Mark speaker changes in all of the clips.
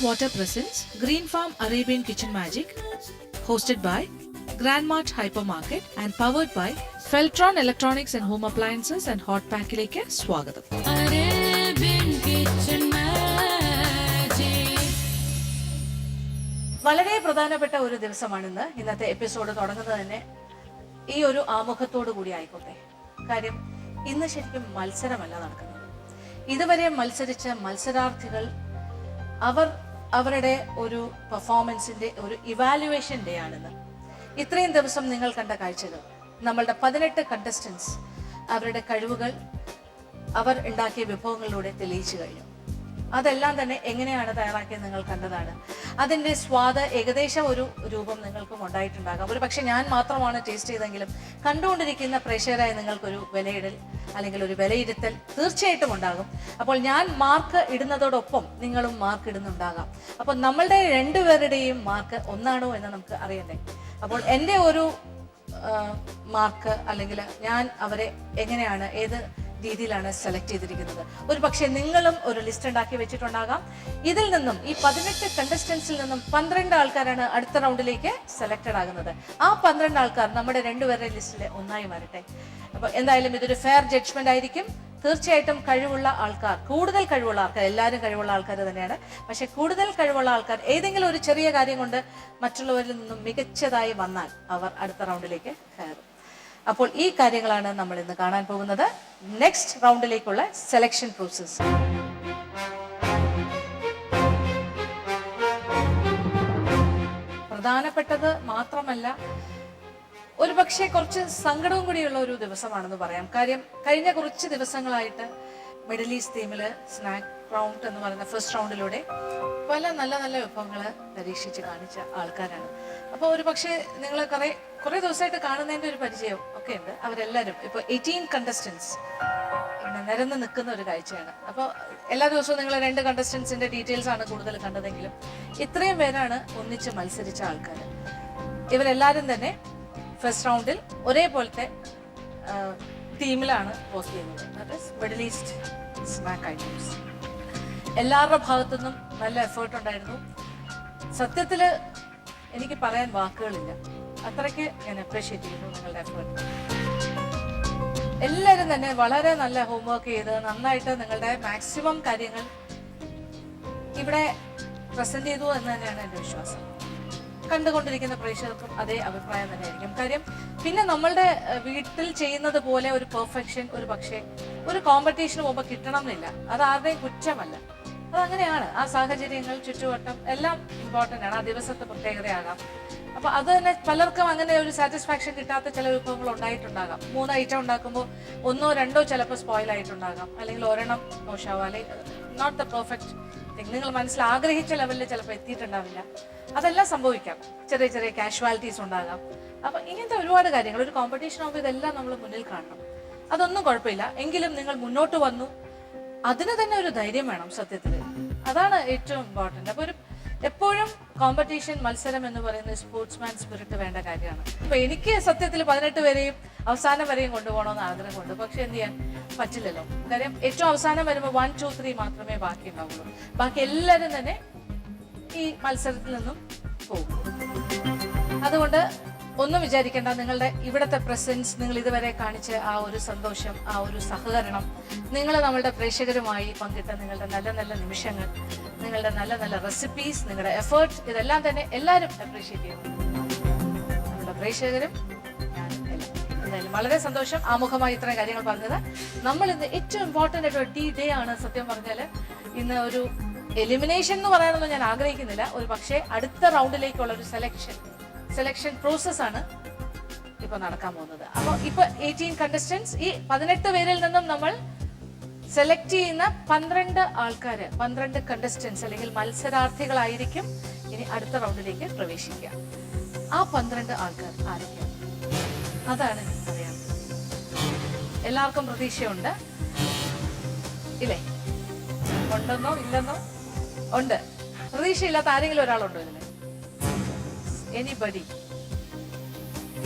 Speaker 1: Water presents Green Farm Arabian Kitchen Magic, hosted by Grandmart Hypermarket and powered by Feltron Electronics and Home Appliances and Hot Pack ലേക്ക് സ്വാഗതം. Arabian Kitchen Magic. വളരെ പ്രധാനപ്പെട്ട ഒരു ദിവസമാണിന്ന്. ഇന്നത്തെ episode തുടങ്ങുന്നത് തന്നെ ഈ ഒരു ആമുഖത്തോടു കൂടി ആയിക്കോട്ടെ. കാര്യം ഇന്ന് ശരിക്കും മത്സരമല്ല നടക്കുന്നത്. ഇതുവരെ മത്സരിച്ച മത്സരാർത്ഥികൾ അവരുടെ ഒരു പെർഫോമൻസിന്റെ ഒരു ഇവാലുവേഷൻ ഡേ ആണെന്ന്. ഇത്രയും ദിവസം നിങ്ങൾ കണ്ട കാഴ്ചകൾ, നമ്മളുടെ 18 കണ്ടസ്റ്റൻസ് അവരുടെ കഴിവുകൾ അവർ ഉണ്ടാക്കിയ വിഭവങ്ങളിലൂടെ തെളിയിച്ചു കഴിഞ്ഞു. അതെല്ലാം തന്നെ എങ്ങനെയാണ് തയ്യാറാക്കിയത് നിങ്ങൾ കണ്ടതാണ്. അതിൻ്റെ സ്വാദ് ഏകദേശം ഒരു രൂപം നിങ്ങൾക്കും ഉണ്ടായിട്ടുണ്ടാകാം. ഒരു പക്ഷെ ഞാൻ മാത്രമാണ് ടേസ്റ്റ് ചെയ്തെങ്കിലും കണ്ടുകൊണ്ടിരിക്കുന്ന പ്രേക്ഷകരായ നിങ്ങൾക്കൊരു വിലയിടൽ അല്ലെങ്കിൽ ഒരു വിലയിരുത്തൽ തീർച്ചയായിട്ടും ഉണ്ടാകും. അപ്പോൾ ഞാൻ മാർക്ക് ഇടുന്നതോടൊപ്പം നിങ്ങളും മാർക്ക് ഇടുന്നുണ്ടാകാം. അപ്പോൾ നമ്മളുടെ രണ്ടുപേരുടെയും മാർക്ക് ഒന്നാണോ എന്ന് നമുക്ക് അറിയണ്ടേ. അപ്പോൾ എൻ്റെ ഒരു മാർക്ക് അല്ലെങ്കിൽ ഞാൻ അവരെ എങ്ങനെയാണ് ഏത് രീതിയിലാണ് സെലക്ട് ചെയ്തിരിക്കുന്നത്. ഒരു പക്ഷേ നിങ്ങളും ഒരു ലിസ്റ്റ് ഉണ്ടാക്കി വെച്ചിട്ടുണ്ടാകാം. ഇതിൽ നിന്നും ഈ 18 കണ്ടസ്റ്റൻസിൽ നിന്നും 12 ആൾക്കാരാണ് അടുത്ത റൗണ്ടിലേക്ക് സെലക്റ്റഡ് ആകുന്നത്. ആ 12 ആൾക്കാർ നമ്മുടെ രണ്ടുപേരുടെ ലിസ്റ്റിൽ ഒന്നായി വരട്ടെ. അപ്പോൾ എന്തായാലും ഇതൊരു ഫെയർ ജഡ്ജ്മെന്റ് ആയിരിക്കും. തീർച്ചയായിട്ടും കഴിവുള്ള ആൾക്കാർ, കൂടുതൽ കഴിവുള്ള ആൾക്കാർ, എല്ലാവരും കഴിവുള്ള ആൾക്കാർ തന്നെയാണ്, പക്ഷെ കൂടുതൽ കഴിവുള്ള ആൾക്കാർ ഏതെങ്കിലും ഒരു ചെറിയ കാര്യം കൊണ്ട് മറ്റുള്ളവരിൽ നിന്നും മികച്ചതായി വന്നാൽ അവർ അടുത്ത റൗണ്ടിലേക്ക് കയറും. അപ്പോൾ ഈ കാര്യങ്ങളാണ് നമ്മൾ ഇന്ന് കാണാൻ പോകുന്നത്. നെക്സ്റ്റ് റൗണ്ടിലേക്കുള്ള സെലക്ഷൻ പ്രോസസ്. പ്രധാനപ്പെട്ടത് മാത്രമല്ല, ഒരു പക്ഷേ കുറച്ച് സങ്കടവും കൂടിയുള്ള ഒരു ദിവസമാണെന്ന് പറയാം. കാര്യം കഴിഞ്ഞ കുറച്ച് ദിവസങ്ങളായിട്ട് മിഡിൽ ഈസ്റ്റ് തീമില് സ്നാക്ക് റൗണ്ട് എന്ന് പറയുന്ന ഫസ്റ്റ് റൗണ്ടിലൂടെ പല നല്ല നല്ല വിഭവങ്ങൾ പരീക്ഷിച്ച് കാണിച്ച ആൾക്കാരാണ്. അപ്പോൾ ഒരു പക്ഷേ നിങ്ങൾ കുറെ ദിവസമായിട്ട് കാണുന്നതിൻ്റെ ഒരു പരിചയം ഒക്കെ ഉണ്ട്. അവരെല്ലാവരും ഇപ്പോൾ 18 കണ്ടസ്റ്റൻസ് നിരന്ന് നിൽക്കുന്ന ഒരു കാഴ്ചയാണ്. അപ്പോൾ എല്ലാ ദിവസവും നിങ്ങൾ 2 കണ്ടസ്റ്റൻസിന്റെ ഡീറ്റെയിൽസ് ആണ് കൂടുതൽ കണ്ടതെങ്കിലും ഇത്രയും പേരാണ് ഒന്നിച്ച് മത്സരിച്ച ആൾക്കാർ. ഇവരെല്ലാവരും തന്നെ ഫസ്റ്റ് റൗണ്ടിൽ ഒരേപോലത്തെ ടീമിലാണ് പോസ്റ്റ് ചെയ്യുന്നത്. That is middle east snack items. എല്ലാവരുടെ ഭാഗത്തുനിന്നും നല്ല എഫേർട്ട് ഉണ്ടായിരുന്നു. സത്യത്തിൽ എനിക്ക് പറയാൻ വാക്കുകളില്ല, അത്രയ്ക്ക് ഞാൻ അപ്രീഷിയേറ്റ് ചെയ്യുന്നു നിങ്ങളുടെ എഫേർട്ട്. എല്ലാവരും തന്നെ വളരെ നല്ല ഹോംവർക്ക് ചെയ്ത് നന്നായിട്ട് നിങ്ങളുടെ മാക്സിമം കാര്യങ്ങൾ ഇവിടെ പ്രസന്റ് ചെയ്തു എന്ന് തന്നെയാണ് എൻ്റെ വിശ്വാസം. കണ്ടുകൊണ്ടിരിക്കുന്ന പ്രേക്ഷകർക്കും അതേ അഭിപ്രായം തന്നെയായിരിക്കും. കാര്യം പിന്നെ നമ്മളുടെ വീട്ടിൽ ചെയ്യുന്നത് പോലെ ഒരു പെർഫെക്ഷൻ ഒരു പക്ഷേ ഒരു കോമ്പറ്റീഷന് പോകുമ്പോൾ കിട്ടണം എന്നില്ല. അത് ആരുടെയും കുറ്റമല്ല, അതങ്ങനെയാണ്. ആ സാഹചര്യങ്ങൾ, ചുറ്റുവട്ടം എല്ലാം ഇമ്പോർട്ടൻ്റ് ആണ്. ആ ദിവസത്തെ പ്രത്യേകതയാകാം. അപ്പൊ അത് തന്നെ പലർക്കും അങ്ങനെ ഒരു സാറ്റിസ്ഫാക്ഷൻ കിട്ടാത്ത ചില വിഭവങ്ങൾ ഉണ്ടായിട്ടുണ്ടാകാം. 3 ഐറ്റം ഉണ്ടാക്കുമ്പോൾ 1 or 2 ചിലപ്പോൾ സ്പോയിൽ ആയിട്ടുണ്ടാകാം, അല്ലെങ്കിൽ ഒരെണ്ണം മോശമാവാം, അല്ലെങ്കിൽ നോട്ട് ദ പെർഫെക്റ്റ് തിങ്. നിങ്ങൾ മനസ്സിൽ ആഗ്രഹിച്ച ലെവലിൽ ചിലപ്പോൾ എത്തിയിട്ടുണ്ടാവില്ല. അതെല്ലാം സംഭവിക്കാം. ചെറിയ ചെറിയ കാഷ്വാലിറ്റീസ് ഉണ്ടാകാം. അപ്പൊ ഇങ്ങനത്തെ ഒരുപാട് കാര്യങ്ങൾ, ഒരു കോമ്പറ്റീഷൻ ആകുമ്പോൾ ഇതെല്ലാം നമ്മൾ മുന്നിൽ കാണണം. അതൊന്നും കുഴപ്പമില്ല. എങ്കിലും നിങ്ങൾ മുന്നോട്ട് വന്നു. അതിന് തന്നെ ഒരു ധൈര്യം വേണം സത്യത്തിൽ. അതാണ് ഏറ്റവും ഇമ്പോർട്ടൻ്റ്. അപ്പോൾ എപ്പോഴും കോമ്പറ്റീഷൻ, മത്സരം എന്ന് പറയുന്നത് സ്പോർട്സ്മാൻ സ്പിരിറ്റ് വേണ്ട കാര്യമാണ്. അപ്പൊ എനിക്ക് സത്യത്തിൽ 18 പേരെയും അവസാനം വരെയും കൊണ്ടുപോകണമെന്ന് ആഗ്രഹമുണ്ട്. പക്ഷെ എന്ത് ചെയ്യാൻ പറ്റില്ലല്ലോ. കാര്യം ഏറ്റവും അവസാനം വരുമ്പോൾ 1, 2, 3 മാത്രമേ ബാക്കി ഉണ്ടാവുള്ളൂ. ബാക്കി എല്ലാവരും തന്നെ ഈ മത്സരത്തിൽ നിന്നും പോകും. അതുകൊണ്ട് ഒന്നും വിചാരിക്കേണ്ട. നിങ്ങളുടെ ഇവിടുത്തെ പ്രസൻസ്, നിങ്ങൾ ഇതുവരെ കാണിച്ച ആ ഒരു സന്തോഷം, ആ ഒരു സഹകരണം, നിങ്ങൾ നമ്മളുടെ പ്രേക്ഷകരുമായി പങ്കിട്ട നിങ്ങളുടെ നല്ല നല്ല നിമിഷങ്ങൾ, നിങ്ങളുടെ നല്ല നല്ല റെസിപ്പീസ്, നിങ്ങളുടെ എഫേർട്ട്, ഇതെല്ലാം തന്നെ എല്ലാവരും അപ്രീഷിയേറ്റ് ചെയ്യുന്നു. നമ്മുടെ പ്രേക്ഷകരും ഞാനും എല്ലാം. എന്തായാലും വളരെ സന്തോഷം ആമുഖമായി ഇത്രയും കാര്യങ്ങൾ പറഞ്ഞത്. നമ്മൾ ഇന്ന് ഏറ്റവും ഇമ്പോർട്ടൻ്റ് ആയിട്ട് ഒരു ഡേ ആണ്. സത്യം പറഞ്ഞാൽ ഇന്ന് ഒരു എലിമിനേഷൻ എന്ന് പറയാനൊന്നും ഞാൻ ആഗ്രഹിക്കുന്നില്ല. ഒരു പക്ഷേ അടുത്ത റൗണ്ടിലേക്കുള്ള ഒരു സെലക്ഷൻ പ്രോസസ് ആണ് ഇപ്പൊ നടക്കാൻ പോകുന്നത്. അപ്പൊ ഇപ്പൊ 18 കണ്ടസ്റ്റൻസ്, ഈ 18 പേരിൽ നിന്നും നമ്മൾ സെലക്ട് ചെയ്യുന്ന 12 ആൾക്കാര്, 12 കണ്ടസ്റ്റൻസ് അല്ലെങ്കിൽ മത്സരാർത്ഥികളായിരിക്കും ഇനി അടുത്ത റൗണ്ടിലേക്ക് പ്രവേശിക്കുക. ആ 12 ആൾക്കാർ ആരൊക്കെയാണ്? അതാണ് അറിയാം. എല്ലാവർക്കും പ്രതീക്ഷയുണ്ട് ഇല്ലേ? ഉണ്ടെന്നോ ഇല്ലെന്നോ? ഉണ്ട്. പ്രതീക്ഷയില്ലാത്ത ആരെങ്കിലും ഒരാളുണ്ടോ ഇതിന്? എനിബഡി?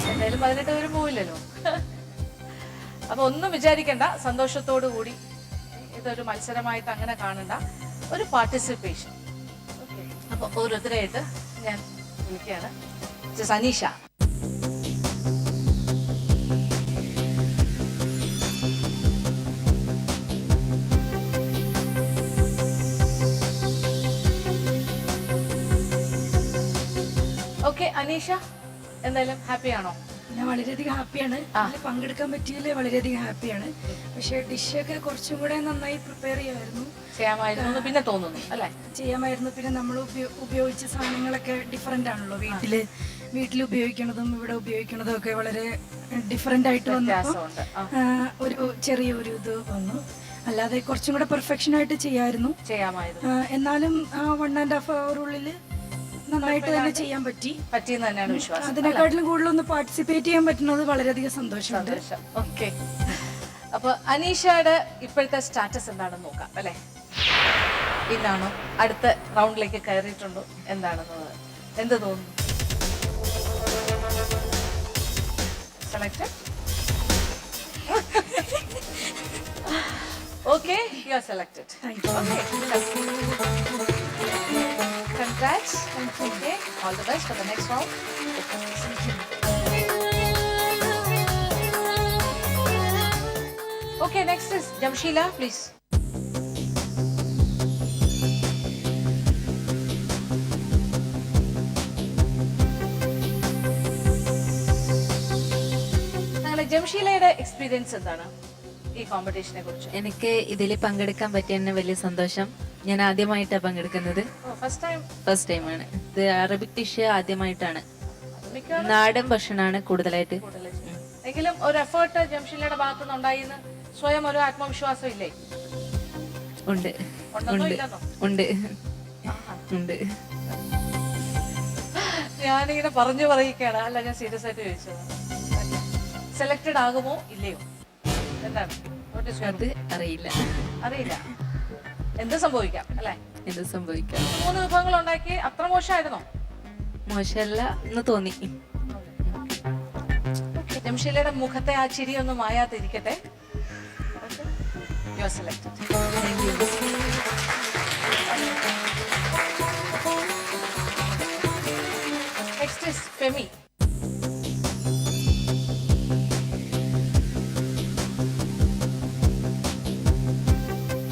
Speaker 1: എന്തായാലും 18 പേരും പോവില്ലല്ലോ. അപ്പൊ ഒന്നും വിചാരിക്കണ്ട. സന്തോഷത്തോടു കൂടി ഇതൊരു മത്സരമായിട്ട് അങ്ങനെ കാണണ്ട, ഒരു പാർട്ടിസിപ്പേഷൻ. അപ്പോൾ ഓരോരുത്തരായിട്ട് ഞാൻ വിളിക്കുകയാണ്. അനീഷ. ഓക്കെ അനീഷ, എന്തായാലും ഹാപ്പിയാണോ?
Speaker 2: ഞാൻ വളരെയധികം ഹാപ്പിയാണ്. അതിൽ പങ്കെടുക്കാൻ പറ്റിയതിൽ വളരെയധികം ഹാപ്പിയാണ്. പക്ഷേ ഡിഷൊക്കെ കുറച്ചും കൂടെ നന്നായി പ്രിപ്പയർ
Speaker 1: ചെയ്യാമായിരുന്നു പിന്നെ തോന്നുന്നു അല്ലേ?
Speaker 2: ചെയ്യാമായിരുന്നു. പിന്നെ നമ്മൾ ഉപയോഗിച്ച സാധനങ്ങളൊക്കെ ഡിഫറെൻ്റ് ആണല്ലോ. വീട്ടിൽ ഉപയോഗിക്കുന്നതും ഇവിടെ ഉപയോഗിക്കുന്നതും ഒക്കെ വളരെ ഡിഫറെൻ്റ് ആയിട്ട് വന്നപ്പോൾ ഒരു ചെറിയൊരു ഇത് വന്നു. അല്ലാതെ കുറച്ചും കൂടെ പെർഫെക്ഷൻ ആയിട്ട് ചെയ്യാമായിരുന്നു. എന്നാലും ആ 1.5 hour നന്നായിട്ട് തന്നെ ചെയ്യാൻ
Speaker 1: പറ്റിയെന്ന് തന്നെയാണ് വിശ്വാസം.
Speaker 2: അതിനെക്കാട്ടിലും കൂടുതലൊന്ന് പാർട്ടിസിപ്പേറ്റ് ചെയ്യാൻ പറ്റുന്നത് വളരെയധികം സന്തോഷമുണ്ട്.
Speaker 1: ഓക്കെ, അപ്പൊ അനീഷയുടെ ഇപ്പോഴത്തെ സ്റ്റാറ്റസ് എന്താണെന്ന് നോക്കാം അല്ലെ? ഇന്നാണോ അടുത്ത റൗണ്ടിലേക്ക് കയറിയിട്ടുണ്ടോ എന്താണെന്നത് എന്ത് തോന്നുന്നു? Selected. Okay, you are selected. Congrats. Okay, all the best for the next round. Okay, next is Jamshila, please. ജംഷീലയുടെ എക്സ്പീരിയൻസ് എന്താണ് ഈ കോമ്പറ്റീഷനെ കുറിച്ച്?
Speaker 3: എനിക്ക് ഇതിൽ പങ്കെടുക്കാൻ പറ്റിയ വലിയ സന്തോഷം. ഞാൻ ആദ്യമായിട്ടാണ് പങ്കെടുക്കുന്നത്. ഫസ്റ്റ് ടൈമാണ്. ഇത് അറബിക് ഡിഷ് ആദ്യമായിട്ടാണ്. നാടൻ ഭക്ഷണമാണ് കൂടുതലായിട്ട്.
Speaker 1: എങ്കിലും ഒരു എഫേർട്ട് ജംഷീലയുടെ ഭാഗത്തുനിന്ന് ഉണ്ടായിന്ന് സ്വയം ഒരു ആത്മവിശ്വാസം ഇല്ലേ?
Speaker 3: ഉണ്ട് ഉണ്ട് ഉണ്ട്.
Speaker 1: ഞാനിങ്ങനെ പറഞ്ഞു പറയിക്കാണ്, അല്ല ഞാൻ സീരിയസ് ആയിട്ട് ചോദിച്ചത്. സെലക്ടഡ് ആകുമോ ഇല്ലയോ എന്താണ്?
Speaker 3: അത് അറിയില്ല.
Speaker 1: എന്ത് സംഭവിക്കാം അല്ലെ?
Speaker 3: എന്ത് സംഭവിക്കാം.
Speaker 1: 3 വിഭവങ്ങൾ ഉണ്ടാക്കി അത്ര മോശമായിരുന്നോ?
Speaker 3: മോശമല്ല എന്ന് തോന്നി.
Speaker 1: ജംഷീലയുടെ മുഖത്തെ ആ ചിരി ഒന്നും മായാതിരിക്കട്ടെ. You are selected. Next is Femi.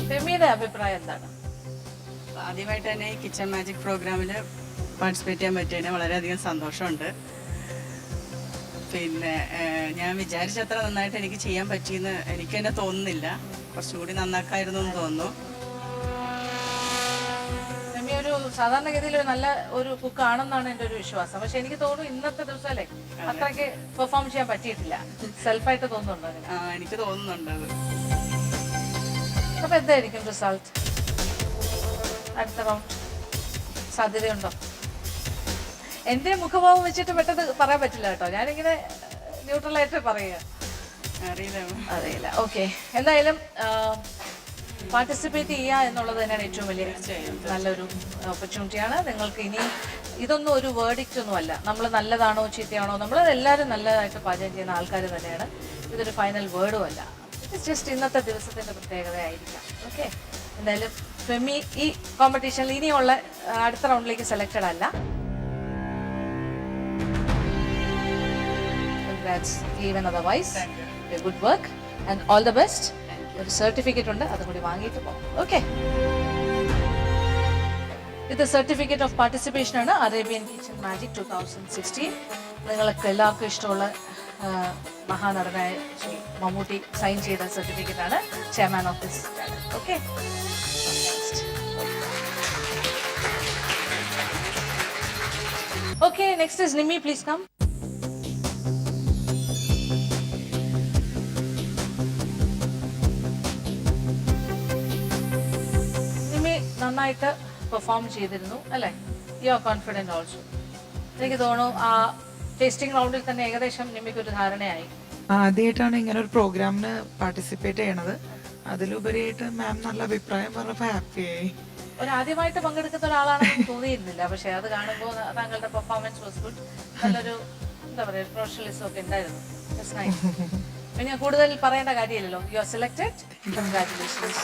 Speaker 1: ഫെമിയുടെ അഭിപ്രായം എന്താണ്?
Speaker 4: ആദ്യമായിട്ട് തന്നെ ഈ കിച്ചൺ മാജിക് പ്രോഗ്രാമിൽ പാർട്ടിസിപ്പേറ്റ് ചെയ്യാൻ പറ്റിയതിന് വളരെയധികം സന്തോഷമുണ്ട്. പിന്നെ ഞാൻ വിചാരിച്ചത്ര നന്നായിട്ട് എനിക്ക് ചെയ്യാൻ പറ്റിയെന്ന് എനിക്ക് തന്നെ തോന്നുന്നില്ല. കുറച്ചും കൂടി നന്നാക്കായിരുന്നു എന്ന് തോന്നുന്നു.
Speaker 1: ഫെമി ഒരു സാധാരണഗതിയിൽ ഒരു നല്ല ഒരു കുക്ക് ആണെന്നാണ് എൻ്റെ ഒരു വിശ്വാസം. പക്ഷെ എനിക്ക് തോന്നുന്നു ഇന്നത്തെ ദിവസം അല്ലേ അത്രയ്ക്ക് പെർഫോം ചെയ്യാൻ പറ്റിയിട്ടില്ല. സെൽഫായിട്ട് തോന്നുന്നുണ്ടോ?
Speaker 4: എനിക്ക് തോന്നുന്നുണ്ട് അത്.
Speaker 1: അപ്പൊ എന്തായിരിക്കും റിസൾട്ട്? അടുത്ത റൗണ്ട് സാധ്യതയുണ്ടോ? എന്റെ മുഖഭാവം വെച്ചിട്ട് പെട്ടെന്ന് പറയാൻ പറ്റില്ല കേട്ടോ. ഞാനിങ്ങനെ ന്യൂട്രലായിട്ട് പറയുക. അറിയില്ല. ഓക്കെ, എന്തായാലും പാർട്ടിസിപ്പേറ്റ് ചെയ്യുക എന്നുള്ളത് തന്നെയാണ് ഏറ്റവും വലിയ നല്ലൊരു ഓപ്പർച്യൂണിറ്റിയാണ്. നിങ്ങൾക്ക് ഇനി ഇതൊന്നും ഒരു വേർഡിക്റ്റ് ഒന്നും അല്ല. നമ്മൾ നല്ലതാണോ ചീത്തയാണോ, നമ്മൾ എല്ലാവരും നല്ലതായിട്ട് പാചകം ചെയ്യുന്ന ആൾക്കാർ തന്നെയാണ്. ഇതൊരു ഫൈനൽ വേർഡും അല്ല. ജസ്റ്റ് ഇന്നത്തെ ദിവസത്തിന്റെ പ്രത്യേകതയായിരിക്കാം. ഓക്കെ, എന്തായാലും ഫെമി ഈ കോമ്പറ്റീഷനിൽ ഇനിയുള്ള അടുത്ത റൗണ്ടിലേക്ക് സെലക്ടഡ് അല്ല. Congrats, even otherwise. Good work and all the best. ഒരു സർട്ടിഫിക്കറ്റ് ഉണ്ട്, അതും കൂടി വാങ്ങിയിട്ട് പോകാം. ഓക്കെ, ഇത് സർട്ടിഫിക്കറ്റ് ഓഫ് പാർട്ടിസിപ്പേഷൻ ആണ്. Arabian kitchen magic 2016. നിങ്ങൾക്ക് എല്ലാവർക്കും ഇഷ്ടമുള്ള മഹാനടനായ ശ്രീ മമ്മൂട്ടി സൈൻ ചെയ്ത സർട്ടിഫിക്കറ്റ് ആണ്. Chairman of this channel. Okay, okay, next is Nimmi. Please come. Nimmi നന്നായിട്ട് പെർഫോം ചെയ്തിരുന്നു അല്ലേ? You are confident also. എനിക്ക് തോന്നുന്നു ആ ടേസ്റ്റിംഗ് റൗണ്ടിൽ തന്നെ ഏകദേശം നിമ്മിക്ക് ഒരു ധാരണയായി.
Speaker 5: ആദ്യമായിട്ടാണ് ഇങ്ങനെ ഒരു പ്രോഗ്രാമിന് പാർട്ടിസിപ്പേറ്റ് ചെയ്യണത്. അതിലുപരിയായിട്ട് മാം നല്ല അഭിപ്രായം പറഞ്ഞപ്പോൾ ഹാപ്പിയായി.
Speaker 1: ആദ്യമായിട്ട് പങ്കെടുക്കുന്ന ഒരാളാണെന്ന് തോന്നിയിരുന്നില്ല. പക്ഷെ അത് കാണുമ്പോൾ താങ്കളുടെ പെർഫോമൻസ് വാസ് ഗുഡ്. നല്ലൊരു എന്താ പറയുക പ്രൊഫഷണലിസം ഒക്കെ ഉണ്ടായിരുന്നു. പിന്നെ കൂടുതൽ പറയേണ്ട കാര്യമില്ലല്ലോ. You are selected. Congratulations.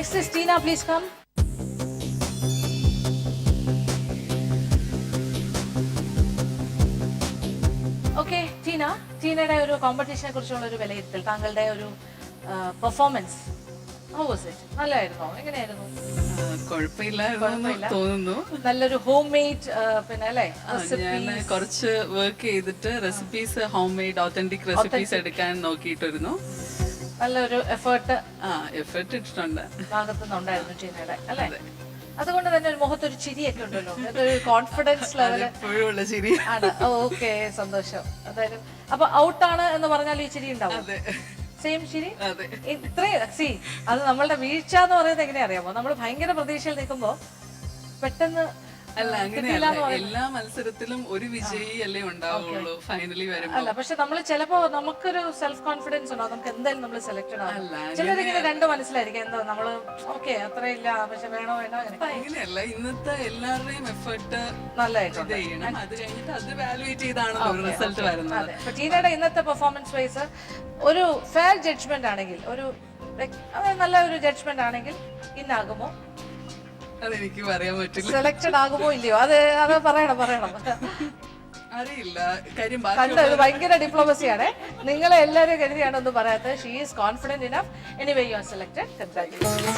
Speaker 1: Next is Tina, please come. Okay ടീനയുടെ ഒരു കോമ്പറ്റീഷനെ കുറിച്ചുള്ള ഒരു വിലയിരുത്തൽ, താങ്കളുടെ ഒരു പെർഫോമൻസ് ഹൗ വാസ് ഇറ്റ്? നല്ലതായിരുന്നോ? എങ്ങനെയായിരുന്നു?
Speaker 6: കുഴപ്പമില്ലായിരുന്നു തോന്നുന്നു.
Speaker 1: നല്ലൊരു ഹോം മെയ്ഡ് പിന്നെ അല്ലേ
Speaker 6: ഞാൻ കുറച്ച് വർക്ക് ചെയ്തിട്ട് recipes home made authentic recipes എടുക്കാൻ നോക്കിയിട്ടിരുന്നു.
Speaker 1: നല്ലൊരു എഫേർട്ട്
Speaker 6: എഫേർട്ട് ഇട്ടിട്ടുണ്ട്.
Speaker 1: ഭാഗത്തുനിന്നുണ്ടായിരുന്നു ടീനയുടെ അല്ലേ? അതുകൊണ്ട് തന്നെ ഒരു മുഖത്തൊരു ചിരിയൊക്കെ ഉണ്ടല്ലോ, അതൊരു കോൺഫിഡൻസ് ലെവൽ
Speaker 6: എപ്പോഴുള്ള ചിരി
Speaker 1: ആണ്. ഓക്കെ, സന്തോഷം. അതായത് അപ്പൊ ഔട്ടാണ് എന്ന് പറഞ്ഞാൽ ഈ ചിരി ഉണ്ടാവും. സെയിം ചിരി ഇത്രയും സി അത് നമ്മളുടെ വീഴ്ച എന്ന് പറയുന്നത് എങ്ങനെയാ അറിയാമോ? നമ്മൾ ഭയങ്കര പ്രതീക്ഷയിൽ നിൽക്കുമ്പോ പെട്ടെന്ന്
Speaker 6: അല്ല, അങ്ങനെയല്ല. എല്ലാ മത്സരത്തിലും ഒരു വിജയി അല്ലേ ഉണ്ടാവുള്ളൂ ഫൈനലി വരുമ്പോ.
Speaker 1: അല്ല, പക്ഷെ നമ്മൾ ചിലപ്പോ നമുക്കൊരു സെൽഫ് കോൺഫിഡൻസ് ഉണ്ടാവും, നമുക്ക് എന്തായാലും നമ്മൾ സെലക്ട് ആവും. ചിലരിങ്ങനെ രണ്ട് മനസ്സിലായിരിക്കും, എന്താ നമ്മള് ഓക്കെ അത്രയില്ല പക്ഷെ വേണോ വേണോ
Speaker 6: അങ്ങനെയല്ല. ഇന്നത്തെ എല്ലാവരുടെയും എഫേർട്ട്
Speaker 1: നല്ലതായിട്ട്
Speaker 6: ചെയ്യണം. അത് കഴിഞ്ഞിട്ട് അത് വാലുവേറ്റ് ചെയ്താണല്ലോ റിസൾട്ട് വരുന്നത്.
Speaker 1: അതെ, ഇപ്പൊ ടീനയുടെ ഇന്നത്തെ പെർഫോമൻസ് വൈസ് ഒരു ഫെയർ ജഡ്ജ്മെന്റ് ആണെങ്കിൽ, ഒരു നല്ല ഒരു ജഡ്ജ്മെന്റ് ആണെങ്കിൽ ഇന്നാകുമോ?
Speaker 6: അതെനിക്ക് പറയാൻ പറ്റില്ല.
Speaker 1: സെലക്ടഡ് ആകുമോ ഇല്ലയോ? അത് പറയണം.
Speaker 6: അറിയില്ല കാര്യം.
Speaker 1: കണ്ടോ, ഇത് ഭയങ്കര ഡിപ്ലോമസിയാണ്. നിങ്ങളെ എല്ലാവരും കരുതിയാണ് ഒന്നും പറയാത്തത്. She is confident enough. Anyway you are selected. Congratulations.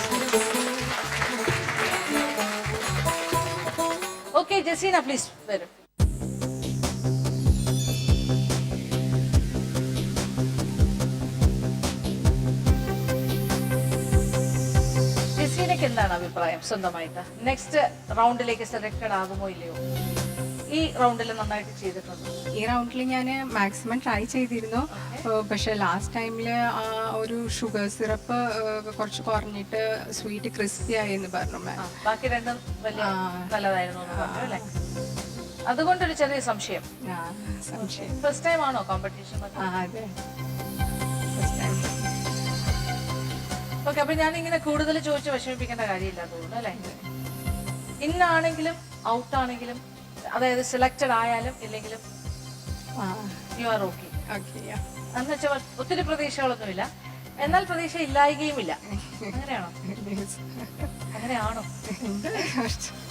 Speaker 1: Okay Jaseena, please വരൂ. ജസീനയ്ക്ക് എന്താണ് അഭിപ്രായം സ്വന്തമായിട്ട്? നെക്സ്റ്റ് റൗണ്ടിലേക്ക് സെലക്ടഡ് ആകുമോ ഇല്ലയോ? ഈ റൗണ്ടിൽ നന്നായിട്ട് ചെയ്തിട്ടുണ്ട്.
Speaker 7: ഈ റൗണ്ടിൽ ഞാൻ മാക്സിമം ട്രൈ ചെയ്തിരുന്നു. പക്ഷെ ലാസ്റ്റ് ടൈമിൽ ഒരു ഷുഗർ സിറപ്പ് കുറച്ച് കുറഞ്ഞിട്ട് സ്വീറ്റ് ക്രിസ്പി ആയി എന്ന് പറഞ്ഞു മാം.
Speaker 1: ബാക്കി രണ്ടും വലിയ നല്ലതായിരുന്നു എന്ന് പറഞ്ഞു അല്ലേ? അതുകൊണ്ടൊരു ചെറിയ സംശയം.
Speaker 7: സംശയം.
Speaker 1: ഫസ്റ്റ് ടൈം ആണോ കോമ്പറ്റീഷൻ?
Speaker 7: അതെ.
Speaker 1: ഓക്കെ, അപ്പൊ ഞാനിങ്ങനെ കൂടുതൽ ചോദിച്ച് വിഷമിപ്പിക്കേണ്ട കാര്യമില്ല തോന്നുന്നു അല്ലേ? ഇന്നാണെങ്കിലും ഔട്ടാണെങ്കിലും, അതായത് സെലക്ടഡ് ആയാലും ഇല്ലെങ്കിലും യു ആർ ഓക്കെ. എന്ന് വെച്ചാൽ ഒത്തിരി പ്രതീക്ഷകളൊന്നുമില്ല, എന്നാൽ പ്രതീക്ഷ ഇല്ലായികയുമില്ല. അങ്ങനെയാണോ? അങ്ങനെയാണോ?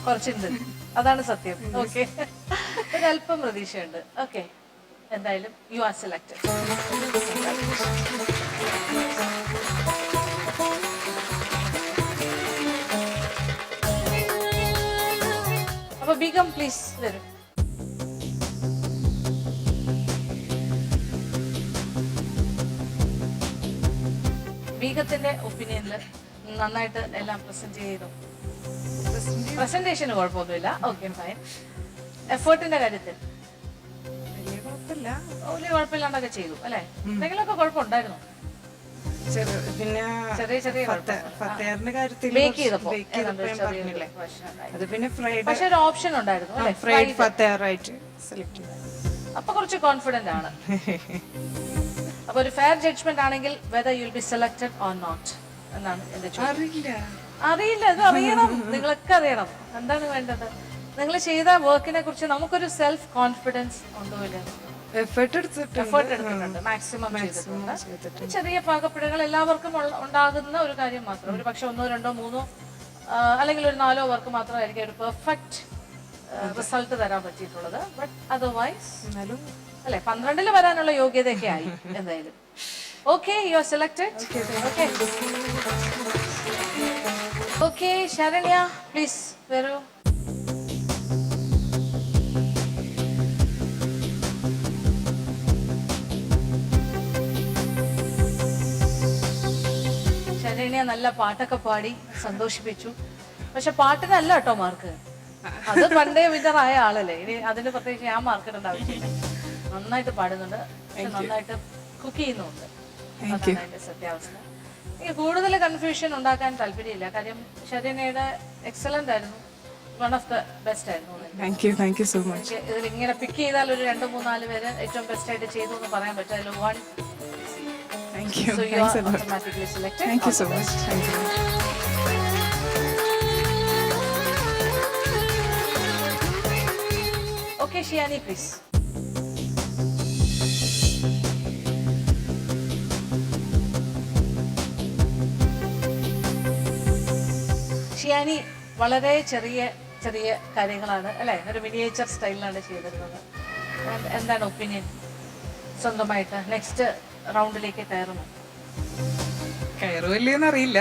Speaker 1: കുറച്ചുണ്ട്, അതാണ് സത്യം. ഓക്കെ, ഒരല്പം പ്രതീക്ഷയുണ്ട്. ഓക്കെ, എന്തായാലും യു ആർ സെലക്ടഡ്. അപ്പൊ ബീഗം പ്ലീസ് വരൂ. ബീഗത്തിന്റെ ഒപ്പീനിയനിൽ നന്നായിട്ട് എല്ലാം പ്രസന്റ് ചെയ്തു. പ്രസന്റേഷന് കുഴപ്പമൊന്നുമില്ല. Okay, fine. എഫേർട്ടിന്റെ കാര്യത്തിൽ വലിയ കുഴപ്പമില്ലാണ്ടൊക്കെ ചെയ്തു അല്ലെ? എന്തെങ്കിലുമൊക്കെ കുഴപ്പമുണ്ടായിരുന്നു?
Speaker 5: പിന്നെ
Speaker 1: ചെറിയ ചെറിയ
Speaker 5: ഫത്തേറിന്റെ കാര്യത്തിൽ
Speaker 1: ബേക്ക് ചെയ്തപ്പോ
Speaker 5: അത് പിന്നെ ഫ്രൈഡ്
Speaker 1: പക്ഷെ ഒരു ഓപ്ഷൻ ഉണ്ടായിരുന്നു അല്ലെ?
Speaker 5: ഫ്രൈഡ് ഫത്തേറായിട്ട് സെലക്ട് ചെയ്തു.
Speaker 1: അപ്പൊ കുറച്ച് കോൺഫിഡന്റ് ആണ്. അപ്പൊ ഒരു ഫെയർ ജഡ്ജ്മെന്റ് ആണെങ്കിൽ whether you will be selected or not എന്നാണ് എന്റെ ചോദ്യം. അറിയില്ല, ഇത് അറിയണം, നിങ്ങളൊക്കെ അറിയണം. എന്താണ് വേണ്ടത്? നിങ്ങൾ ചെയ്ത വർക്കിനെ കുറിച്ച് നമുക്കൊരു സെൽഫ് കോൺഫിഡൻസ് ഉണ്ടോ ഇല്ല?
Speaker 5: എഫേർട്ട് എടുത്തിട്ടുണ്ട്,
Speaker 1: മാക്സിമം ചെയ്തിട്ടുണ്ട്. ചെറിയ പാകപ്പിഴകൾ എല്ലാവർക്കും ഉണ്ടാകുന്ന ഒരു കാര്യം മാത്രം. ഒരു പക്ഷെ 1, 2, 3 അല്ലെങ്കിൽ ഒരു 4 വർക്ക് മാത്രമായിരിക്കും ഒരു പെർഫെക്റ്റ് റിസൾട്ട് തരാൻ പറ്റിയിട്ടുള്ളത്. ബട്ട് അതർവൈസ് അല്ലെ 12 വരാനുള്ള യോഗ്യതയൊക്കെ ആയി എന്തായാലും. Okay, you are selected. Okay okay, Saranya please വരൂ. ശരണ്യ നല്ല പാട്ടൊക്കെ പാടി സന്തോഷിപ്പിച്ചു. പക്ഷെ പാട്ടിനല്ല കേട്ടോ മാർക്ക്, അത് പണ്ടേ വിന്നർ ആയ ആളല്ലേ. ഇനി അതിന് പ്രത്യേകിച്ച് ഞാൻ മാർക്ക് ഇടേണ്ട ആവശ്യമില്ല. നന്നായിട്ട് പാടുന്നുണ്ട്, പക്ഷെ നന്നായിട്ട് കുക്ക് ചെയ്യുന്നുണ്ട്. അതാണ് സത്യാവസ്ഥ. എനിക്ക് കൂടുതൽ കൺഫ്യൂഷൻ ഉണ്ടാക്കാൻ താല്പര്യമില്ല. കാര്യം ശരണ്യയുടെ എക്സലന്റ് ആയിരുന്നു, വൺ ഓഫ് ദ ബെസ്റ്റ് ആയിരുന്നു.
Speaker 5: Thank you so much.
Speaker 1: ഇതിൽ ഇങ്ങനെ പിക്ക് ചെയ്താൽ ഒരു 2, 3, 4 പേര് ഏറ്റവും ബെസ്റ്റ് ആയിട്ട് ചെയ്തു എന്ന് പറയാൻ പറ്റും. അതിൽ 1
Speaker 5: Thank you.
Speaker 1: So you
Speaker 5: Thanks
Speaker 1: are
Speaker 5: a lot.
Speaker 1: automatically selected.
Speaker 5: Thank you so much. Thank you.
Speaker 1: Okay, Shiani, please. Biryani വളരെ ചെറിയ ചെറിയ കാര്യങ്ങളാണ് അല്ലേ, ഒരു മിനിയേച്ചർ സ്റ്റൈലിലാണ് ചെയ്തിരുന്നത്. എന്താണ് ഒപ്പീനിയൻ സ്വന്തമായിട്ട് നെക്സ്റ്റ് റൗണ്ടിലേക്ക് കയറുന്നു?
Speaker 5: കയറുമല്ലേന്ന് അറിയില്ല.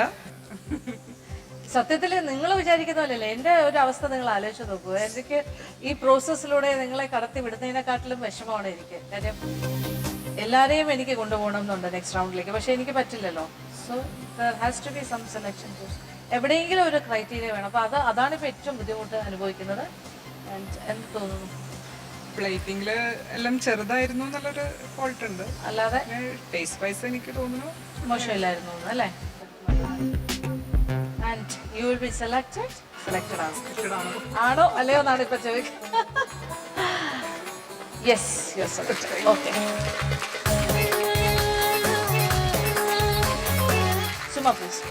Speaker 1: സത്യത്തിൽ നിങ്ങൾ വിചാരിക്കുന്ന പോലെയല്ലേ, എൻ്റെ ഒരു അവസ്ഥ നിങ്ങൾ ആലോചിച്ച് നോക്കൂ. എനിക്ക് ഈ പ്രോസസ്സിലൂടെ നിങ്ങളെ കടത്തി വിടുന്നതിനെക്കാട്ടിലും വിഷമമാണ് എനിക്ക്. കാര്യം എല്ലാവരെയും എനിക്ക് കൊണ്ടുപോകണം എന്നുണ്ട് നെക്സ്റ്റ് റൗണ്ടിലേക്ക്, പക്ഷെ എനിക്ക് പറ്റില്ലല്ലോ. So there has to be some selection. എവിടെയെങ്കിലും ഒരു ക്രൈറ്റീരിയ വേണം. അപ്പോൾ അതാണ് ഇപ്പോൾ ഏറ്റവും ബുദ്ധിമുട്ട് അനുഭവിക്കുന്നത്. എന്ത് തോന്നുന്നു?
Speaker 5: പ്ലേറ്റിംഗില് എല്ലാം ചെറുതായിരുന്നു എന്നുള്ളൊരു ഫോൾട്ട് ഉണ്ട്.
Speaker 1: അല്ലാതെ
Speaker 5: ടേസ്റ്റ് വൈസ് എനിക്ക് തോന്നുന്നു
Speaker 1: മോശമില്ലായിരുന്നു അല്ലേ? And you will B selected ആണോ അല്ലയോ എന്നാണ് ഇപ്പൊ ചോദിക്കുന്നത്. Yes you are selected. Okay, Suma please.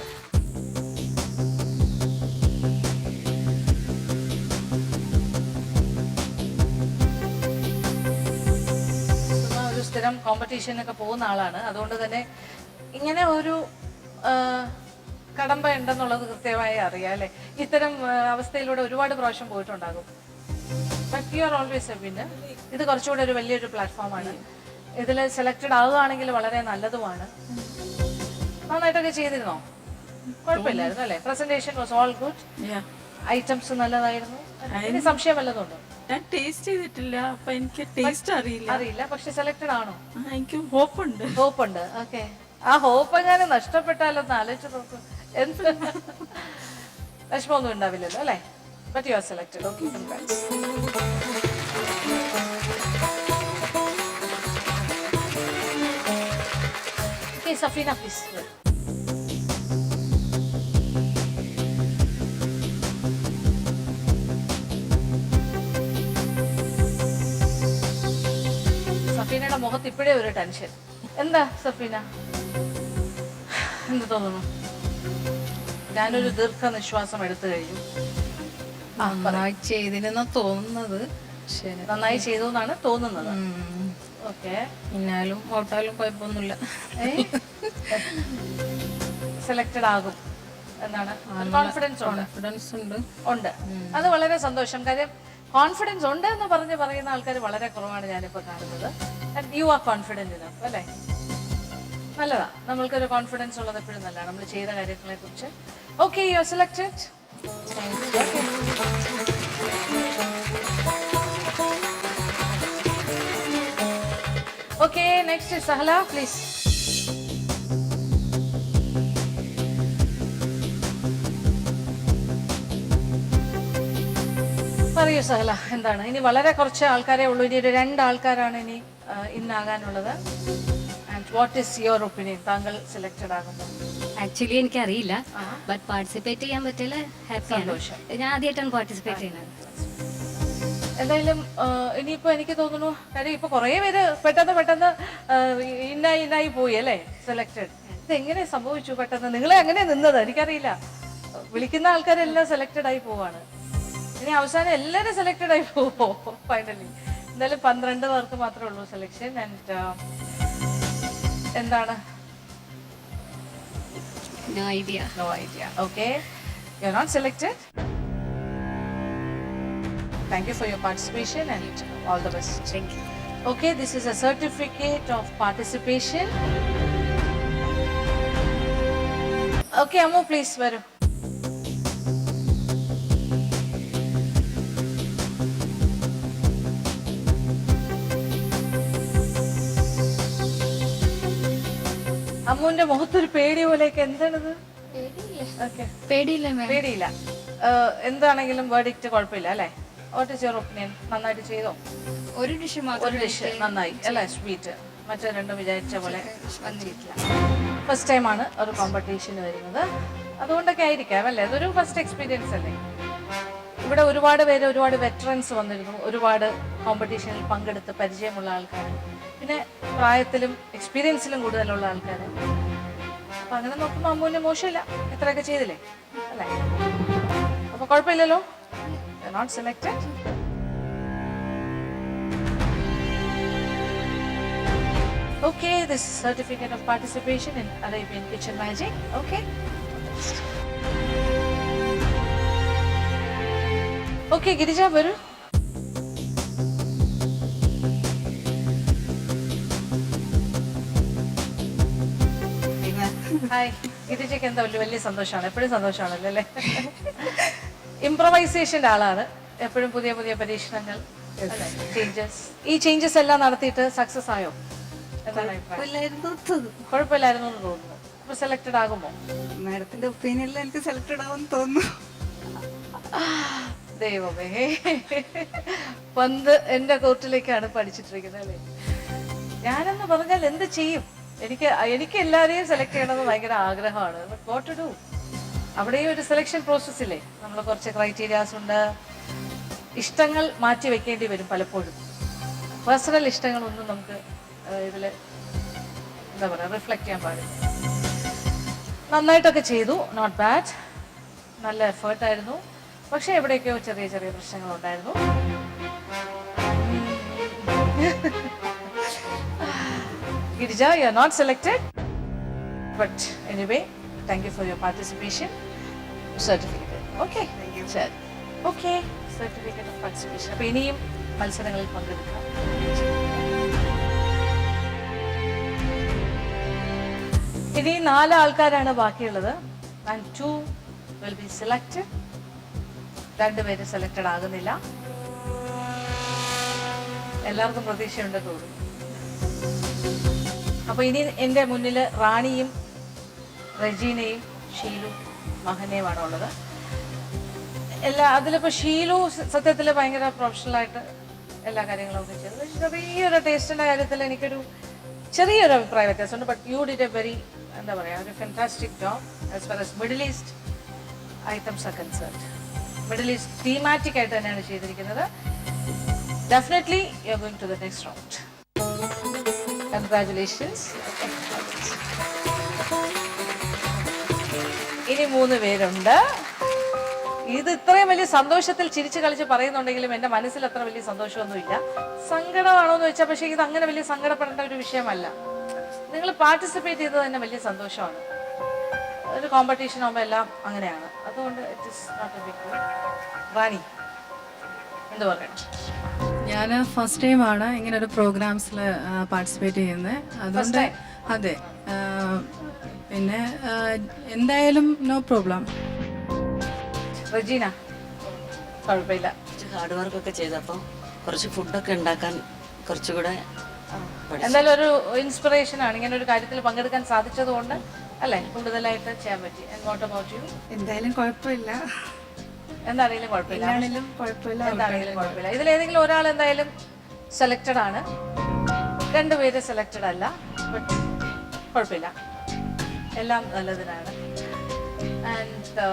Speaker 1: സ്ഥിരം കോമ്പറ്റീഷനൊക്കെ പോകുന്ന ആളാണ്. അതുകൊണ്ട് തന്നെ ഇങ്ങനെ ഒരു കടമ്പ ഉണ്ടെന്നുള്ളത് കൃത്യമായി അറിയാം അല്ലേ. ഇത്തരം അവസ്ഥയിലൂടെ ഒരുപാട് പ്രാവശ്യം പോയിട്ടുണ്ടാകും. But you are always a winner. ഇത് കുറച്ചുകൂടെ ഒരു വലിയൊരു പ്ലാറ്റ്ഫോമാണ്. ഇതിൽ സെലക്റ്റഡ് ആവുകയാണെങ്കിൽ വളരെ നല്ലതുമാണ്. നന്നായിട്ടൊക്കെ ചെയ്തിരുന്നോ? കുഴപ്പമില്ലായിരുന്നു അല്ലേ? Presentation was all good. Items നല്ലതായിരുന്നു. ഇനി സംശയം വല്ലതുണ്ടോ?
Speaker 8: ഞാൻ ടേസ്റ്റ് ചെയ്തിട്ടില്ല, അപ്പൊ എനിക്ക് ടേസ്റ്റ്
Speaker 1: അറിയില്ല. പക്ഷെ സെലക്റ്റഡ് ആണോ?
Speaker 8: എനിക്ക് ഹോപ്പുണ്ട്.
Speaker 1: ഹോപ്പുണ്ട്. ഓക്കെ, ആ ഹോപ്പ് എങ്ങാനും നഷ്ടപ്പെട്ടാലൊന്ന് ആലോചിച്ച് നോക്കും. എന്ത് വിഷമമൊന്നും ഉണ്ടാവില്ലല്ലോ അല്ലേ? But you are selected. Okay, congrats. Okay, Safeena please. സഫീനയുടെ മുഖത്ത് ഇപ്പോഴേ ഒരു ടെൻഷൻ. എന്താ സഫീന, എന്ത് തോന്നുന്നു? ഞാനൊരു ദീർഘനിശ്വാസം എടുത്തു കഴിഞ്ഞു.
Speaker 3: നന്നായി ചെയ്തിരുന്ന തോന്നുന്നത്.
Speaker 1: നന്നായി ചെയ്തു എന്നാണ് തോന്നുന്നത്. ഓക്കെ,
Speaker 3: പിന്നാലും ഓട്ടാലും കുഴപ്പമൊന്നുമില്ല.
Speaker 1: സെലക്റ്റഡ് ആകും എന്നാണ് കോൺഫിഡൻസ് ഉണ്ട്. അത് വളരെ സന്തോഷം. കാര്യം കോൺഫിഡൻസ് ഉണ്ട് എന്ന് പറയുന്ന ആൾക്കാർ വളരെ കുറവാണ് ഞാനിപ്പോൾ കാണുന്നത്. And you are confident enough അല്ലേ? നല്ലതാ, നമ്മൾക്കൊരു കോൺഫിഡൻസ് ഉള്ളത് എപ്പോഴും നല്ലതാണ് നമ്മൾ ചെയ്ത കാര്യങ്ങളെ കുറിച്ച്. Okay, you are selected. Okay, next Sahala please. പറയൂ സഹല, എന്താണ്? ഇനി വളരെ കുറച്ച് ആൾക്കാരേ ഉള്ളൂ. ഇനി ഒരു 2 ആൾക്കാരാണ് ഇനി ഇന്നാകാനുള്ളത്. And what is your opinion? താങ്കൾ സെലക്റ്റഡ് ആകുമ്പോൾ
Speaker 9: ആക്ച്വലി എനിക്കറിയില്ല, ബട്ട് പാർട്ടിസിപ്പേറ്റ് ചെയ്യാൻ പറ്റില്ല. ഹാപ്പിയാണ്. ഞാൻ ആദ്യമായിട്ടാണ് പാർട്ടിസിപ്പേറ്റ് ചെയ്യുന്നത്.
Speaker 1: എന്തായാലും ഇനിയിപ്പോ എനിക്ക് തോന്നുന്നു, കാര്യം ഇപ്പൊ കുറെ പേര് പെട്ടെന്ന് ഇന്നായി പോയി അല്ലേ സെലക്റ്റഡ്. ഇതെങ്ങനെ സംഭവിച്ചു പെട്ടെന്ന്? നിങ്ങളെ എങ്ങനെ നിന്നത് എനിക്കറിയില്ല. വിളിക്കുന്ന ആൾക്കാരെല്ലാം സെലക്റ്റഡ് ആയി പോവാണ്. ഇനി അവസാനം എല്ലാവരും സെലക്റ്റഡ് ആയി പോവോ ഫൈനലി? എന്തായാലും 12 പേർക്ക് മാത്രമേ ഉള്ളൂ സെലക്ഷൻ. ആൻഡ് എന്താണ്?
Speaker 9: No idea.
Speaker 1: No idea. Okay, you're not selected. Thank you for your participation and all the best.
Speaker 9: Thank you.
Speaker 1: Okay, this is a certificate of participation. Okay, Ammu, please varu. അമ്മുവിന്റെ മുഖത്തൊരു പേടി പോലെയൊക്കെ. എന്താണിത്? Okay, പേടിയില്ല. എന്താണെങ്കിലും verdict കുഴപ്പമില്ല അല്ലേ? What is your opinion? നന്നായിട്ട് ചെയ്തോ?
Speaker 9: ഒരു ഡിഷ്
Speaker 1: നന്നായി അല്ലേ? സ്വീറ്റ് മറ്റേ രണ്ടും വിചാരിച്ച പോലെ വന്നിട്ടില്ല. ഫസ്റ്റ് ടൈമാണ് ഒരു കോമ്പറ്റീഷന് വരുന്നത്, അതുകൊണ്ടൊക്കെ ആയിരിക്കാം അല്ലേ? അതൊരു ഫസ്റ്റ് എക്സ്പീരിയൻസ് അല്ലേ? ഇവിടെ ഒരുപാട് പേര്, ഒരുപാട് വെറ്ററൻസ് വന്നിരുന്നു, ഒരുപാട് കോമ്പറ്റീഷനിൽ പങ്കെടുത്ത് പരിചയമുള്ള ആൾക്കാർ, പിന്നെ പ്രായത്തിലും എക്സ്പീരിയൻസിലും കൂടുതലുള്ള ആൾക്കാർ. അപ്പൊ അങ്ങനെ നോക്കുമ്പോൾ അമ്മൂന് മോശമില്ല, ഇത്രയൊക്കെ ചെയ്തില്ലേ അല്ലേ? അപ്പൊ കുഴപ്പമില്ലല്ലോ. Not selected. Okay, this is certificate of participation in Arabian Kitchen Magic. Okay. Okay Girija വരൂ. ഹായ്. ഗിരിജയ്ക്ക് എന്താ വലിയ സന്തോഷമാണ്, എപ്പോഴും സന്തോഷമാണല്ലോ അല്ലേ? ഇംപ്രവൈസേഷൻ്റെ ആളാണ്, എപ്പോഴും പുതിയ പുതിയ പരീക്ഷണങ്ങൾ, ചേഞ്ചസ്. ഈ ചേഞ്ചസ് എല്ലാം നടത്തിയിട്ട് സക്സസ് ആയോ? എന്താണ് അഭിപ്രായം? കുഴപ്പമില്ലായിരുന്നു എന്ന് തോന്നുന്നു. ഇപ്പൊ സെലക്ടഡ് ആകുമോ?
Speaker 7: മാഡത്തിന്റെ ഒപ്പീനിയനിൽ എനിക്ക് സെലക്ടഡ് ആവുമെന്ന് തോന്നുന്നു.
Speaker 1: ദൈവമേ, പന്ത് എന്റെ കോർട്ടിലേക്കാണ് പഠിച്ചിട്ടിരിക്കുന്നത് അല്ലേ? ഞാനെന്ന് പറഞ്ഞാൽ എന്ത് ചെയ്യും? എനിക്ക് എല്ലാവരെയും സെലക്ട് ചെയ്യണമെന്ന് ഭയങ്കര ആഗ്രഹമാണ്. But what to do? അവിടെയും ഒരു സെലക്ഷൻ പ്രോസസ് ഇല്ലേ? നമ്മൾ കുറച്ച് ക്രൈറ്റീരിയാസ് ഉണ്ട്. ഇഷ്ടങ്ങൾ മാറ്റി വെക്കേണ്ടി വരും പലപ്പോഴും. പേഴ്സണൽ ഇഷ്ടങ്ങളൊന്നും നമുക്ക് ഇതിൽ എന്താ പറയുക റിഫ്ലക്റ്റ് ചെയ്യാൻ പാടില്ല. നന്നായിട്ടൊക്കെ ചെയ്തു, നോട്ട് ബാഡ്, നല്ല എഫേർട്ടായിരുന്നു. പക്ഷെ എവിടെയൊക്കെയോ ചെറിയ ചെറിയ പ്രശ്നങ്ങളുണ്ടായിരുന്നു. Girija, you are not selected. But anyway, thank you for your participation. Certificate. Okay. Sure. Okay. Certificate of participation. അപ്പോൾ ഇനിയും മത്സരങ്ങളിൽ പങ്കെടുക്കാം. ഇനി 4 ആൾക്കാരാണ് ബാക്കിയുള്ളത്. And 2 will be selected. 2 പേര് സെലക്റ്റഡ് ആകുന്നില്ല. എല്ലാവർക്കും പ്രതീക്ഷയുണ്ട് തോന്നുന്നു. അപ്പോൾ ഇനി എൻ്റെ മുന്നിൽ റാണിയും റെജീനയും ഷീലു മഹനയുമാണ് ഉള്ളത്. അതിലിപ്പോൾ ഷീലു സത്യത്തിൽ ഭയങ്കര പ്രൊഫഷണലായിട്ട് എല്ലാ കാര്യങ്ങളും ഒക്കെ ചെയ്തു. പക്ഷേ ചെറിയൊരു ടേസ്റ്റിൻ്റെ കാര്യത്തിൽ എനിക്കൊരു ചെറിയൊരു അഭിപ്രായ വ്യത്യാസമുണ്ട്. But you did a very എന്താ പറയുക ഒരു fantastic job as far as middle east items are concerned. Middle east thematic ആയിട്ട് തന്നെയാണ് ചെയ്തിരിക്കുന്നത്. Definitely you are going to the next round. Congratulations. ഇനി 3 പേരുണ്ട്. ഇത് ഇത്രയും വലിയ സന്തോഷത്തിൽ ചിരിച്ചു കളിച്ച് പറയുന്നുണ്ടെങ്കിലും എൻ്റെ മനസ്സിൽ അത്ര വലിയ സന്തോഷമൊന്നുമില്ല. സങ്കടമാണോ എന്ന് വെച്ചാൽ, പക്ഷേ ഇത് അങ്ങനെ വലിയ സങ്കടപ്പെടേണ്ട ഒരു വിഷയമല്ല. നിങ്ങൾ പാർട്ടിസിപ്പേറ്റ് ചെയ്തത് തന്നെ വലിയ സന്തോഷമാണ്. ഒരു കോമ്പറ്റീഷൻ ആകുമ്പോൾ എല്ലാം അങ്ങനെയാണ്. അതുകൊണ്ട് it is not a big deal. Rani എന്ത് പറയണം?
Speaker 8: ഞാൻ ഫസ്റ്റ് ടൈമാണ് ഇങ്ങനെ ഒരു പ്രോഗ്രാംസിൽ പാർട്ടിസിപ്പേറ്റ് ചെയ്യുന്നത്. അതുകൊണ്ട് അതെ, പിന്നെ എന്തായാലും നോ പ്രോബ്ലം.
Speaker 1: റെജീന കുഴപ്പമില്ല.
Speaker 10: ഹാർഡ് വർക്ക് ഒക്കെ ചെയ്തപ്പോൾ കുറച്ച് ഫുഡൊക്കെ ഉണ്ടാക്കാൻ കുറച്ചുകൂടെ
Speaker 1: എന്തായാലും ഒരു ഇൻസ്പിറേഷൻ ആണ് ഇങ്ങനെ ഒരു കാര്യത്തിൽ പങ്കെടുക്കാൻ സാധിച്ചത് കൊണ്ട് അല്ലേ, കൂടുതലായിട്ട് ചെയ്യാൻ പറ്റി. And what about you?
Speaker 2: എന്തായാലും കുഴപ്പമില്ല,
Speaker 1: എന്താണെങ്കിലും കുഴപ്പമില്ല.
Speaker 2: കുഴപ്പമില്ല,
Speaker 1: എന്താണെങ്കിലും കുഴപ്പമില്ല. ഇതിലേതെങ്കിലും ഒരാൾ എന്തായാലും സെലക്റ്റഡ് ആണ്, 2 പേര് സെലക്റ്റഡ് അല്ല. ബട്ട് കുഴപ്പമില്ല, എല്ലാം നല്ലതിനാണ്. And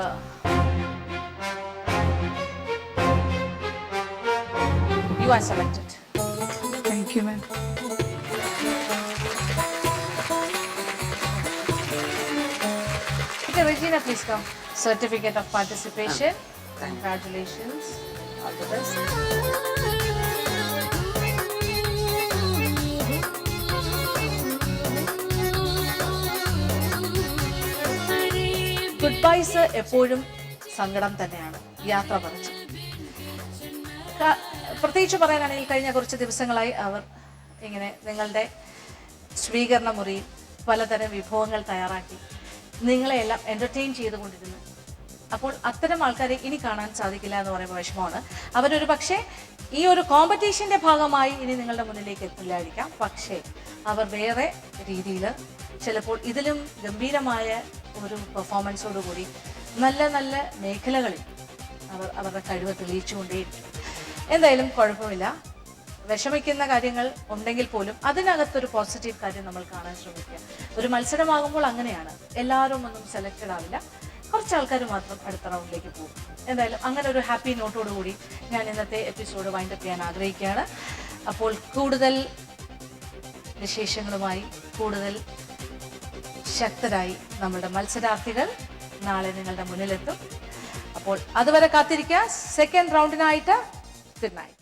Speaker 1: you are selected.
Speaker 2: Thank you, ma'am.
Speaker 1: Okay, Regina, please come. Certificate of participation. Congratulations. All the best. Goodbyes എപ്പോഴും സങ്കടം തന്നെയാണ്, യാത്ര പറിച്ച്. പ്രത്യേകിച്ച് പറയാനാണെങ്കിൽ കഴിഞ്ഞ കുറച്ച് ദിവസങ്ങളായി അവർ ഇങ്ങനെ നിങ്ങളുടെ സ്വീകരണ മുറിയിൽ പലതരം വിഭവങ്ങൾ തയ്യാറാക്കി നിങ്ങളെയെല്ലാം എൻ്റർടൈൻ ചെയ്തുകൊണ്ടിരുന്നു. അപ്പോൾ അത്തരം ആൾക്കാരെ ഇനി കാണാൻ സാധിക്കില്ല എന്ന് പറയുമ്പോൾ വിഷമമാണ്. അവരൊരു പക്ഷേ ഈ ഒരു കോമ്പറ്റീഷൻ്റെ ഭാഗമായി ഇനി നിങ്ങളുടെ മുന്നിലേക്ക് എത്തില്ലായിരിക്കാം. പക്ഷേ അവർ വേറെ രീതിയിൽ ചിലപ്പോൾ ഇതിലും ഗംഭീരമായ ഒരു പെർഫോമൻസോടുകൂടി നല്ല നല്ല മേഖലകളിൽ അവരുടെ കഴിവ് തെളിയിച്ചുകൊണ്ടേയിരിക്കും. എന്തായാലും കുഴപ്പമില്ല. വിഷമിക്കുന്ന കാര്യങ്ങൾ ഉണ്ടെങ്കിൽ പോലും അതിനകത്തൊരു പോസിറ്റീവ് കാര്യം നമ്മൾ കാണാൻ ശ്രമിക്കുക. ഒരു മത്സരമാകുമ്പോൾ അങ്ങനെയാണ്, എല്ലാവരും ഒന്നും സെലക്റ്റഡ് ആവില്ല, കുറച്ച് ആൾക്കാർ മാത്രം അടുത്ത റൗണ്ടിലേക്ക് പോകും. എന്തായാലും അങ്ങനെ ഒരു ഹാപ്പി നോട്ടോടുകൂടി ഞാൻ ഇന്നത്തെ എപ്പിസോഡ് വൈൻഡപ്പ് ചെയ്യാൻ ആഗ്രഹിക്കുകയാണ്. അപ്പോൾ കൂടുതൽ വിശേഷങ്ങളുമായി കൂടുതൽ ശക്തരായി നമ്മളുടെ മത്സരാർത്ഥികൾ നാളെ നിങ്ങളുടെ മുന്നിലെത്തും. അപ്പോൾ അതുവരെ കാത്തിരിക്കുക. സെക്കൻഡ് റൗണ്ടിനായിട്ട് ഗുഡ് നൈറ്റ്.